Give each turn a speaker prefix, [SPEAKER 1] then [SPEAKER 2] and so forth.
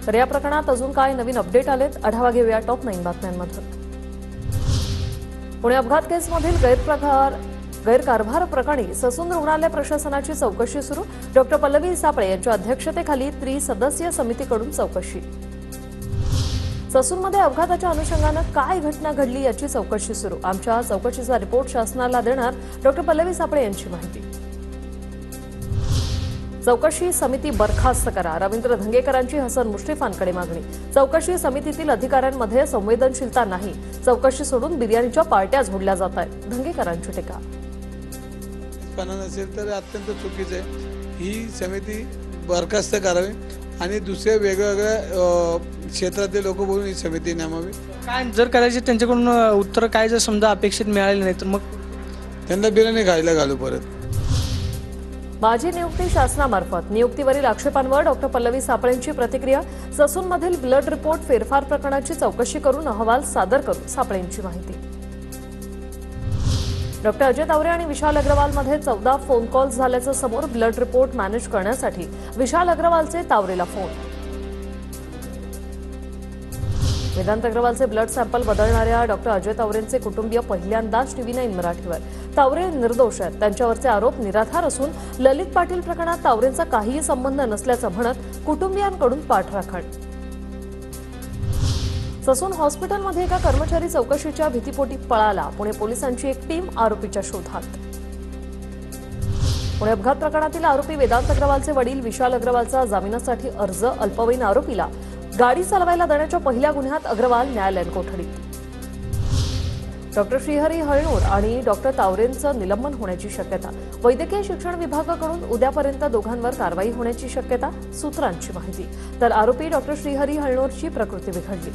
[SPEAKER 1] तर या प्रकरणात अजून काय नवीन अपडेट आलेत आढावा घेऊया टॉप 9 बातम्यांमधून। पुणे अपघात केसमधील गैरकारभार प्रकरणी ससून रुग्णालय प्रशासनाची चौकशी सुरू। डॉक्टर पल्लवी सापळे यांच्या अध्यक्षतेखाली त्रिसदस्यीय समितीकडून चौकशी। ससूनमध्ये अपघाताच्या अनुषंगानं काय घटना घडली याची चौकशी सुरू। आमच्या चौकशीचा रिपोर्ट शासनाला देणार डॉक्टर पल्लवी सापळे यांची माहिती। चौकशी समिती बरखास्त करा, रवींद्र धंगेकरांची हसन मुश्रीफांकडे मागणी। चौकशी समितीतील अधिकाऱ्यांमध्ये संवेदनशीलता नाही, चौकशी सोडून बिर्याणीच्या पार्ट्या झोडल्या जात आहेत, धंगेकरांची टीका।
[SPEAKER 2] नसेल तर अत्यंत चुकीचे ही समिती बरखास्त करावी आणि दुसऱ्या वेगवेगळ्या क्षेत्रातील लोक बोलून ही समिती नेमावी।
[SPEAKER 3] काय जर कदाचित त्यांच्याकडून उत्तर काय जर समजा अपेक्षित मिळाले नाही तर मग
[SPEAKER 2] त्यांना बिर्याणी खायला घालू परत।
[SPEAKER 1] माझी नियुक्ती शासनामार्फत, नियुक्तीवरील आक्षेपांवर डॉक्टर पल्लवी सापळेंची प्रतिक्रिया। ससूनमधील ब्लड रिपोर्ट फेरफार प्रकरणाची चौकशी करून अहवाल सादर करू, सापळेंची माहिती। डॉक्टर अजय तावरे आणि विशाल अग्रवालमध्ये 14 फोन कॉल्स झाल्याचं समोर। ब्लड रिपोर्ट मॅनेज करण्यासाठी विशाल अग्रवालचे तावरेला फोन। वेदांत अग्रवालचे ब्लड सॅम्पल बदलणाऱ्या डॉक्टर अजय तावरेंचे कुटुंबीय पहिल्यांदाच TV9 मराठीवर। तावरे निर्दोष आहेत, त्यांच्यावरचे आरोप निराधार असून ललित पाटील प्रकरणात तावरेंचा काहीही संबंध नसल्याचं म्हणत कुटुंबियांकडून पाठराखण। ससून हॉस्पिटलमध्ये एका कर्मचारी चौकशीच्या भीतीपोटी पळाला। पुणे पोलिसांची एक टीम आरोपीच्या शोधात। पुणे अपघात प्रकरणातील आरोपी वेदांत अग्रवालचे वडील विशाल अग्रवालचा जामिनासाठी अर्ज। अल्पवयीन आरोपीला गाडी चालवायला देण्याच्या पहिल्या गुन्ह्यात अग्रवाल न्यायालयीन कोठडीत। डॉक्टर श्रीहरी हळनूर आणि डॉक्टर तावरेंचं निलंबन होण्याची शक्यता। वैद्यकीय शिक्षण विभागाकडून उद्यापर्यंत दोघांवर कारवाई होण्याची शक्यता, सूत्रांची माहिती। तर आरोपी डॉक्टर श्रीहरी हळनूरची प्रकृती बिघडली।